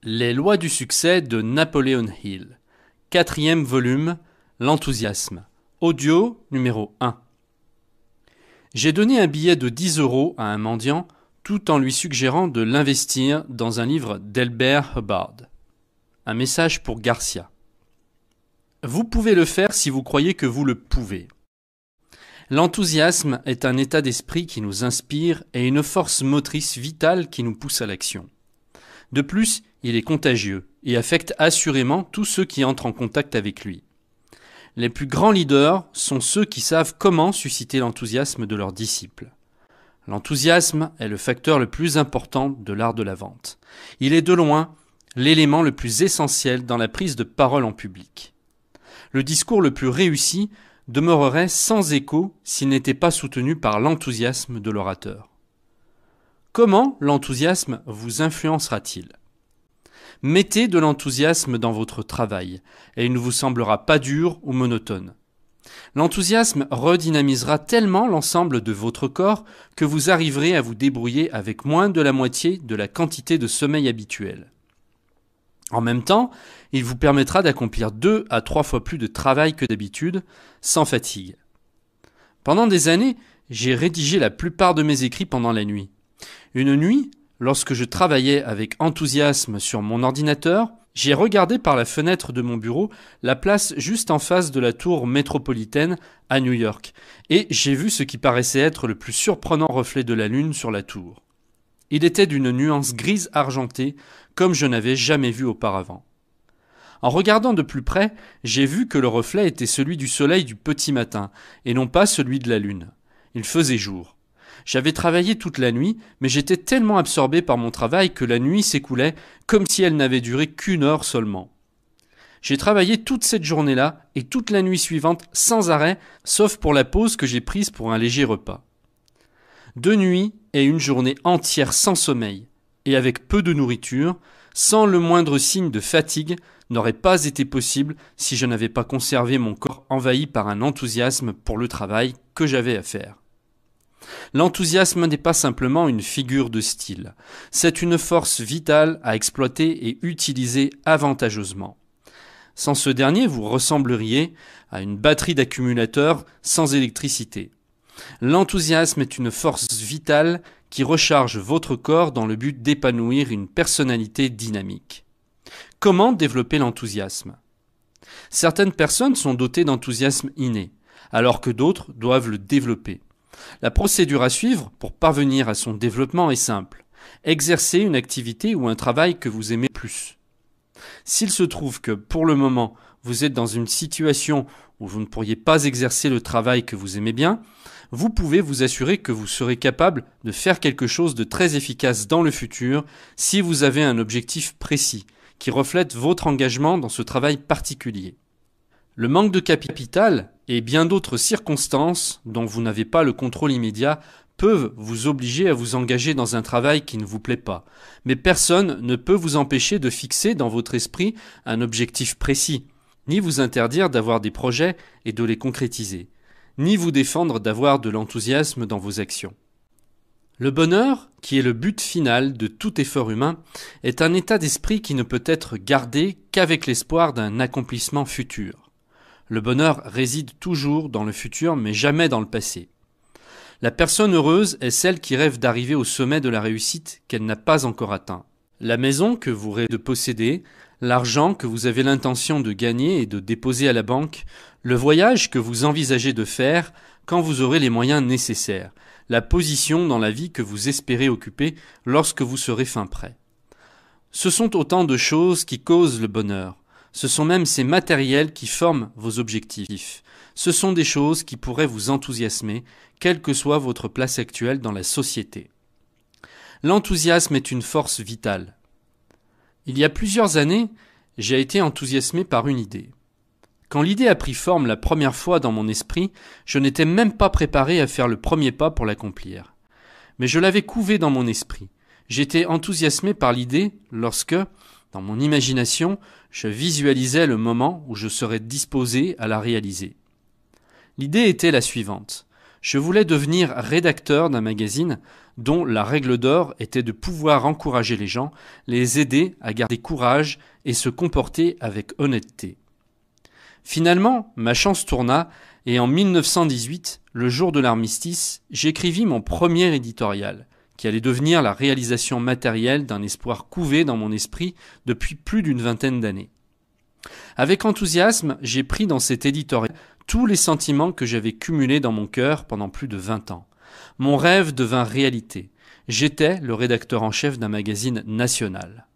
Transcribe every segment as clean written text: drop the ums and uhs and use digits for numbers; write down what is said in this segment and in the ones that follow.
Les lois du succès de Napoleon Hill. 4e volume, l'enthousiasme. Audio numéro 1. J'ai donné un billet de 10 € à un mendiant tout en lui suggérant de l'investir dans un livre d'Elbert Hubbard. Un message pour Garcia. Vous pouvez le faire si vous croyez que vous le pouvez. L'enthousiasme est un état d'esprit qui nous inspire et une force motrice vitale qui nous pousse à l'action. De plus, il est contagieux et affecte assurément tous ceux qui entrent en contact avec lui. Les plus grands leaders sont ceux qui savent comment susciter l'enthousiasme de leurs disciples. L'enthousiasme est le facteur le plus important de l'art de la vente. Il est de loin l'élément le plus essentiel dans la prise de parole en public. Le discours le plus réussi demeurerait sans écho s'il n'était pas soutenu par l'enthousiasme de l'orateur. Comment l'enthousiasme vous influencera-t-il ? Mettez de l'enthousiasme dans votre travail, et il ne vous semblera pas dur ou monotone. L'enthousiasme redynamisera tellement l'ensemble de votre corps que vous arriverez à vous débrouiller avec moins de la moitié de la quantité de sommeil habituelle. En même temps, il vous permettra d'accomplir 2 à 3 fois plus de travail que d'habitude, sans fatigue. Pendant des années, j'ai rédigé la plupart de mes écrits pendant la nuit. Une nuit, lorsque je travaillais avec enthousiasme sur mon ordinateur, j'ai regardé par la fenêtre de mon bureau la place juste en face de la tour métropolitaine à New York, et j'ai vu ce qui paraissait être le plus surprenant reflet de la lune sur la tour. Il était d'une nuance grise argentée, comme je n'avais jamais vu auparavant. En regardant de plus près, j'ai vu que le reflet était celui du soleil du petit matin, et non pas celui de la lune. Il faisait jour. J'avais travaillé toute la nuit, mais j'étais tellement absorbé par mon travail que la nuit s'écoulait comme si elle n'avait duré qu'1 heure seulement. J'ai travaillé toute cette journée-là et toute la nuit suivante sans arrêt, sauf pour la pause que j'ai prise pour un léger repas. 2 nuits et une journée entière sans sommeil, et avec peu de nourriture, sans le moindre signe de fatigue, n'aurait pas été possible si je n'avais pas conservé mon corps envahi par un enthousiasme pour le travail que j'avais à faire. L'enthousiasme n'est pas simplement une figure de style, c'est une force vitale à exploiter et utiliser avantageusement. Sans ce dernier, vous ressembleriez à une batterie d'accumulateurs sans électricité. L'enthousiasme est une force vitale qui recharge votre corps dans le but d'épanouir une personnalité dynamique. Comment développer l'enthousiasme ? Certaines personnes sont dotées d'enthousiasme inné, alors que d'autres doivent le développer. La procédure à suivre pour parvenir à son développement est simple. Exercez une activité ou un travail que vous aimez plus. S'il se trouve que, pour le moment, vous êtes dans une situation où vous ne pourriez pas exercer le travail que vous aimez bien, vous pouvez vous assurer que vous serez capable de faire quelque chose de très efficace dans le futur si vous avez un objectif précis qui reflète votre engagement dans ce travail particulier. Le manque de capital et bien d'autres circonstances dont vous n'avez pas le contrôle immédiat peuvent vous obliger à vous engager dans un travail qui ne vous plaît pas. Mais personne ne peut vous empêcher de fixer dans votre esprit un objectif précis, ni vous interdire d'avoir des projets et de les concrétiser, ni vous défendre d'avoir de l'enthousiasme dans vos actions. Le bonheur, qui est le but final de tout effort humain, est un état d'esprit qui ne peut être gardé qu'avec l'espoir d'un accomplissement futur. Le bonheur réside toujours dans le futur, mais jamais dans le passé. La personne heureuse est celle qui rêve d'arriver au sommet de la réussite qu'elle n'a pas encore atteint. La maison que vous rêvez de posséder, l'argent que vous avez l'intention de gagner et de déposer à la banque, le voyage que vous envisagez de faire quand vous aurez les moyens nécessaires, la position dans la vie que vous espérez occuper lorsque vous serez fin prêt. Ce sont autant de choses qui causent le bonheur. Ce sont même ces matériels qui forment vos objectifs. Ce sont des choses qui pourraient vous enthousiasmer, quelle que soit votre place actuelle dans la société. L'enthousiasme est une force vitale. Il y a plusieurs années, j'ai été enthousiasmé par une idée. Quand l'idée a pris forme la première fois dans mon esprit, je n'étais même pas préparé à faire le premier pas pour l'accomplir. Mais je l'avais couvée dans mon esprit. J'étais enthousiasmé par l'idée lorsque, dans mon imagination, je visualisais le moment où je serais disposé à la réaliser. L'idée était la suivante. Je voulais devenir rédacteur d'un magazine dont la règle d'or était de pouvoir encourager les gens, les aider à garder courage et se comporter avec honnêteté. Finalement, ma chance tourna et en 1918, le jour de l'armistice, j'écrivis mon premier éditorial, qui allait devenir la réalisation matérielle d'un espoir couvé dans mon esprit depuis plus d'une vingtaine d'années. Avec enthousiasme, j'ai pris dans cet éditorial tous les sentiments que j'avais cumulés dans mon cœur pendant plus de 20 ans. Mon rêve devint réalité. J'étais le rédacteur en chef d'un magazine national.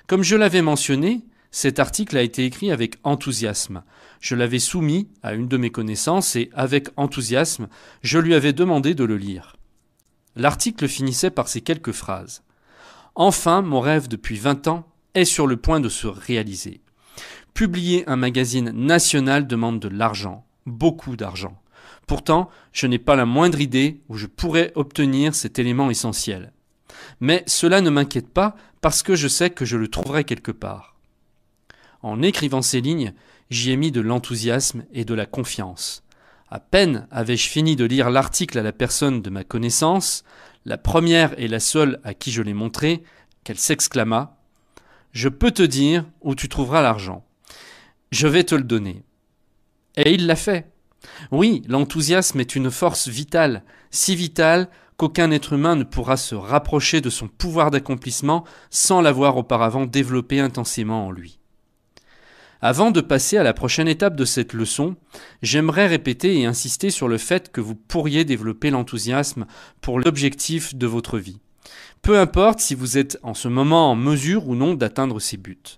Comme je l'avais mentionné, cet article a été écrit avec enthousiasme. Je l'avais soumis à une de mes connaissances et, avec enthousiasme, je lui avais demandé de le lire. L'article finissait par ces quelques phrases. « Enfin, mon rêve depuis 20 ans est sur le point de se réaliser. Publier un magazine national demande de l'argent, beaucoup d'argent. Pourtant, je n'ai pas la moindre idée où je pourrais obtenir cet élément essentiel. Mais cela ne m'inquiète pas parce que je sais que je le trouverai quelque part. » En écrivant ces lignes, j'y ai mis de l'enthousiasme et de la confiance. À peine avais-je fini de lire l'article à la personne de ma connaissance, la première et la seule à qui je l'ai montré, qu'elle s'exclama « Je peux te dire où tu trouveras l'argent. Je vais te le donner. » Et il l'a fait. Oui, l'enthousiasme est une force vitale, si vitale qu'aucun être humain ne pourra se rapprocher de son pouvoir d'accomplissement sans l'avoir auparavant développé intensément en lui. Avant de passer à la prochaine étape de cette leçon, j'aimerais répéter et insister sur le fait que vous pourriez développer l'enthousiasme pour l'objectif de votre vie. Peu importe si vous êtes en ce moment en mesure ou non d'atteindre ces buts.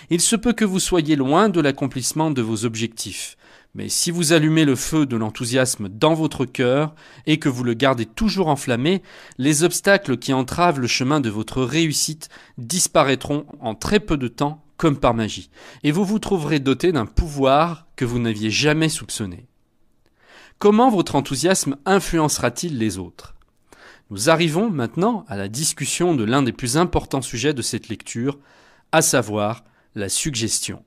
Il se peut que vous soyez loin de l'accomplissement de vos objectifs, mais si vous allumez le feu de l'enthousiasme dans votre cœur et que vous le gardez toujours enflammé, les obstacles qui entravent le chemin de votre réussite disparaîtront en très peu de temps comme par magie, et vous vous trouverez doté d'un pouvoir que vous n'aviez jamais soupçonné. Comment votre enthousiasme influencera-t-il les autres ? Nous arrivons maintenant à la discussion de l'un des plus importants sujets de cette lecture, à savoir la suggestion.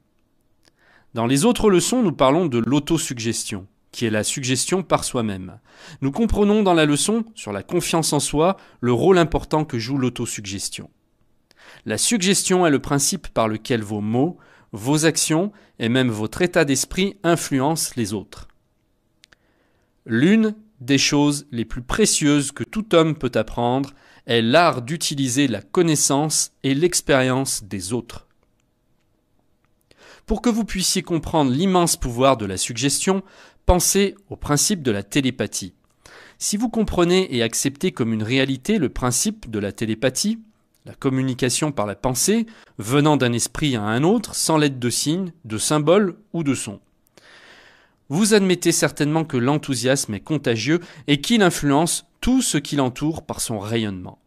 Dans les autres leçons, nous parlons de l'autosuggestion, qui est la suggestion par soi-même. Nous comprenons dans la leçon sur la confiance en soi le rôle important que joue l'autosuggestion. La suggestion est le principe par lequel vos mots, vos actions et même votre état d'esprit influencent les autres. L'une des choses les plus précieuses que tout homme peut apprendre est l'art d'utiliser la connaissance et l'expérience des autres. Pour que vous puissiez comprendre l'immense pouvoir de la suggestion, pensez au principe de la télépathie. Si vous comprenez et acceptez comme une réalité le principe de la télépathie, la communication par la pensée, venant d'un esprit à un autre, sans l'aide de signes, de symboles ou de sons. Vous admettez certainement que l'enthousiasme est contagieux et qu'il influence tout ce qui l'entoure par son rayonnement.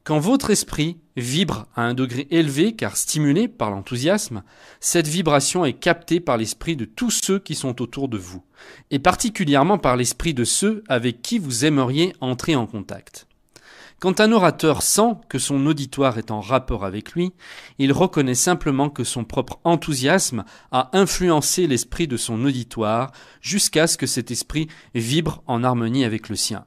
Quand votre esprit vibre à un degré élevé car stimulé par l'enthousiasme, cette vibration est captée par l'esprit de tous ceux qui sont autour de vous, et particulièrement par l'esprit de ceux avec qui vous aimeriez entrer en contact. Quand un orateur sent que son auditoire est en rapport avec lui, il reconnaît simplement que son propre enthousiasme a influencé l'esprit de son auditoire jusqu'à ce que cet esprit vibre en harmonie avec le sien.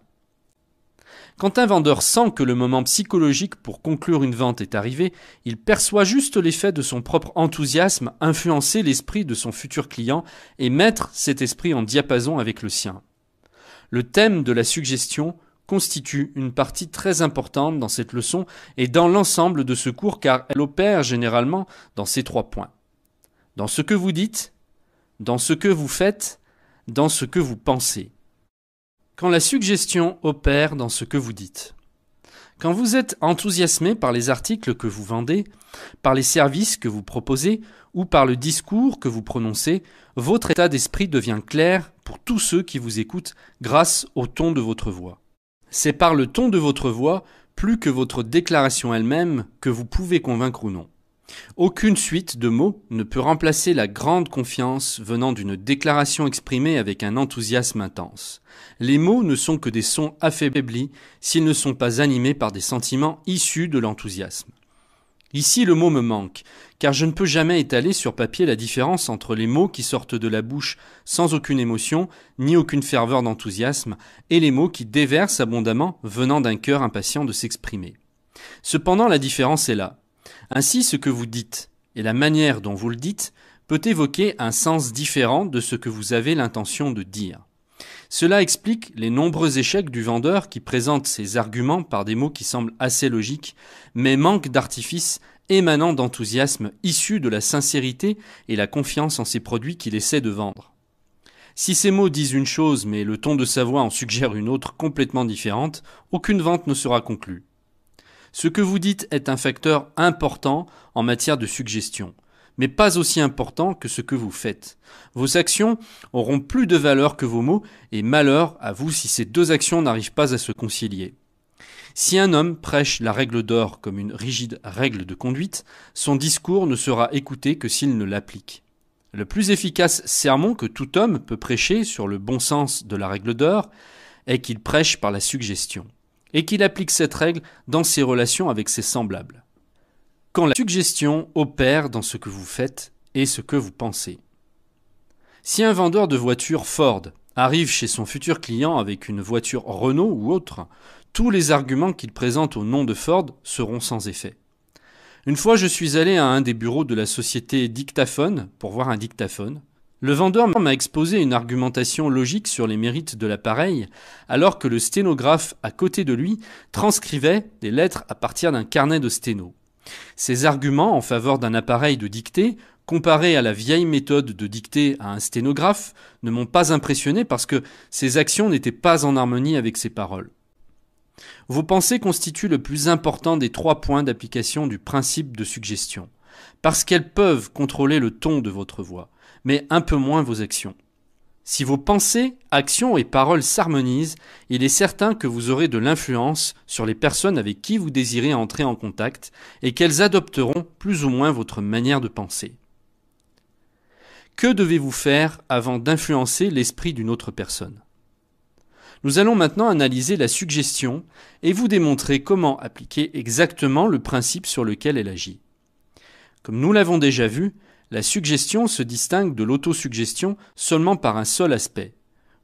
Quand un vendeur sent que le moment psychologique pour conclure une vente est arrivé, il perçoit juste l'effet de son propre enthousiasme influencer l'esprit de son futur client et mettre cet esprit en diapason avec le sien. Le thème de la suggestion constitue une partie très importante dans cette leçon et dans l'ensemble de ce cours car elle opère généralement dans ces 3 points. Dans ce que vous dites, dans ce que vous faites, dans ce que vous pensez. Quand la suggestion opère dans ce que vous dites. Quand vous êtes enthousiasmé par les articles que vous vendez, par les services que vous proposez ou par le discours que vous prononcez, votre état d'esprit devient clair pour tous ceux qui vous écoutent grâce au ton de votre voix. C'est par le ton de votre voix, plus que votre déclaration elle-même, que vous pouvez convaincre ou non. Aucune suite de mots ne peut remplacer la grande confiance venant d'une déclaration exprimée avec un enthousiasme intense. Les mots ne sont que des sons affaiblis s'ils ne sont pas animés par des sentiments issus de l'enthousiasme. Ici, le mot me manque, car je ne peux jamais étaler sur papier la différence entre les mots qui sortent de la bouche sans aucune émotion, ni aucune ferveur d'enthousiasme, et les mots qui déversent abondamment venant d'un cœur impatient de s'exprimer. Cependant, la différence est là. Ainsi, ce que vous dites, et la manière dont vous le dites, peut évoquer un sens différent de ce que vous avez l'intention de dire. Cela explique les nombreux échecs du vendeur qui présente ses arguments par des mots qui semblent assez logiques, mais manquent d'artifice émanant d'enthousiasme issu de la sincérité et la confiance en ses produits qu'il essaie de vendre. Si ces mots disent une chose mais le ton de sa voix en suggère une autre complètement différente, aucune vente ne sera conclue. Ce que vous dites est un facteur important en matière de suggestion, mais pas aussi important que ce que vous faites. Vos actions auront plus de valeur que vos mots, et malheur à vous si ces deux actions n'arrivent pas à se concilier. Si un homme prêche la règle d'or comme une rigide règle de conduite, son discours ne sera écouté que s'il ne l'applique. Le plus efficace sermon que tout homme peut prêcher sur le bon sens de la règle d'or est qu'il prêche par la suggestion, et qu'il applique cette règle dans ses relations avec ses semblables. Quand la suggestion opère dans ce que vous faites et ce que vous pensez. Si un vendeur de voitures Ford arrive chez son futur client avec une voiture Renault ou autre, tous les arguments qu'il présente au nom de Ford seront sans effet. Une fois, je suis allé à un des bureaux de la société Dictaphone pour voir un dictaphone. Le vendeur m'a exposé une argumentation logique sur les mérites de l'appareil, alors que le sténographe à côté de lui transcrivait des lettres à partir d'un carnet de sténo. Ces arguments en faveur d'un appareil de dictée, comparés à la vieille méthode de dictée à un sténographe, ne m'ont pas impressionné parce que ces actions n'étaient pas en harmonie avec ses paroles. Vos pensées constituent le plus important des 3 points d'application du principe de suggestion, parce qu'elles peuvent contrôler le ton de votre voix, mais un peu moins vos actions. Si vos pensées, actions et paroles s'harmonisent, il est certain que vous aurez de l'influence sur les personnes avec qui vous désirez entrer en contact et qu'elles adopteront plus ou moins votre manière de penser. Que devez-vous faire avant d'influencer l'esprit d'une autre personne ? Nous allons maintenant analyser la suggestion et vous démontrer comment appliquer exactement le principe sur lequel elle agit. Comme nous l'avons déjà vu, la suggestion se distingue de l'autosuggestion seulement par un seul aspect.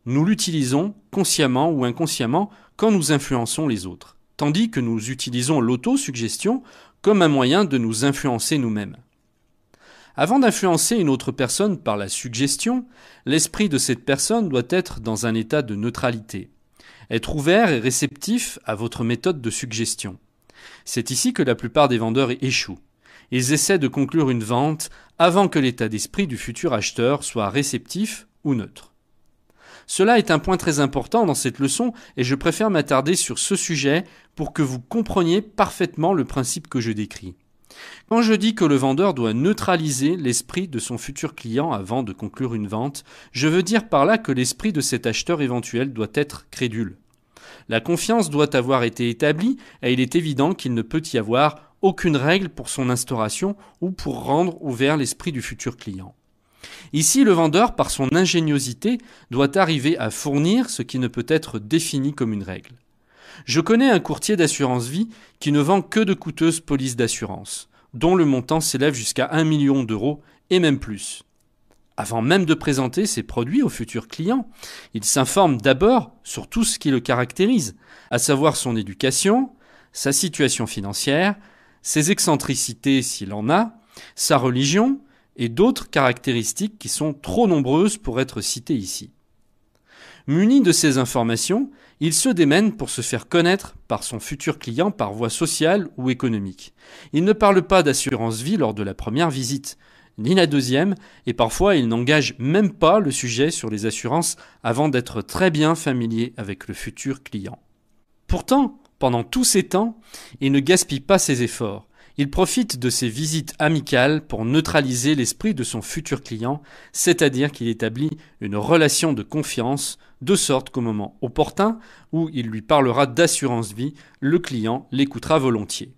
Nous l'utilisons consciemment ou inconsciemment quand nous influençons les autres, tandis que nous utilisons l'autosuggestion comme un moyen de nous influencer nous-mêmes. Avant d'influencer une autre personne par la suggestion, l'esprit de cette personne doit être dans un état de neutralité, être ouvert et réceptif à votre méthode de suggestion. C'est ici que la plupart des vendeurs échouent. Ils essaient de conclure une vente avant que l'état d'esprit du futur acheteur soit réceptif ou neutre. Cela est un point très important dans cette leçon et je préfère m'attarder sur ce sujet pour que vous compreniez parfaitement le principe que je décris. Quand je dis que le vendeur doit neutraliser l'esprit de son futur client avant de conclure une vente, je veux dire par là que l'esprit de cet acheteur éventuel doit être crédule. La confiance doit avoir été établie et il est évident qu'il ne peut y avoir aucune règle pour son instauration ou pour rendre ouvert l'esprit du futur client. Ici, le vendeur, par son ingéniosité, doit arriver à fournir ce qui ne peut être défini comme une règle. Je connais un courtier d'assurance vie qui ne vend que de coûteuses polices d'assurance, dont le montant s'élève jusqu'à 1 million d'euros et même plus. Avant même de présenter ses produits aux futurs clients, il s'informe d'abord sur tout ce qui le caractérise, à savoir son éducation, sa situation financière, ses excentricités s'il en a, sa religion et d'autres caractéristiques qui sont trop nombreuses pour être citées ici. Muni de ces informations, il se démène pour se faire connaître par son futur client par voie sociale ou économique. Il ne parle pas d'assurance vie lors de la première visite, ni la deuxième, et parfois il n'engage même pas le sujet sur les assurances avant d'être très bien familier avec le futur client. Pourtant, pendant tous ces temps, il ne gaspille pas ses efforts. Il profite de ses visites amicales pour neutraliser l'esprit de son futur client, c'est-à-dire qu'il établit une relation de confiance, de sorte qu'au moment opportun, où il lui parlera d'assurance vie, le client l'écoutera volontiers.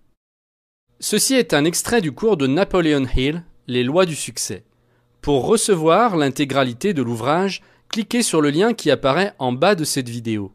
Ceci est un extrait du cours de Napoleon Hill, Les lois du succès. Pour recevoir l'intégralité de l'ouvrage, cliquez sur le lien qui apparaît en bas de cette vidéo.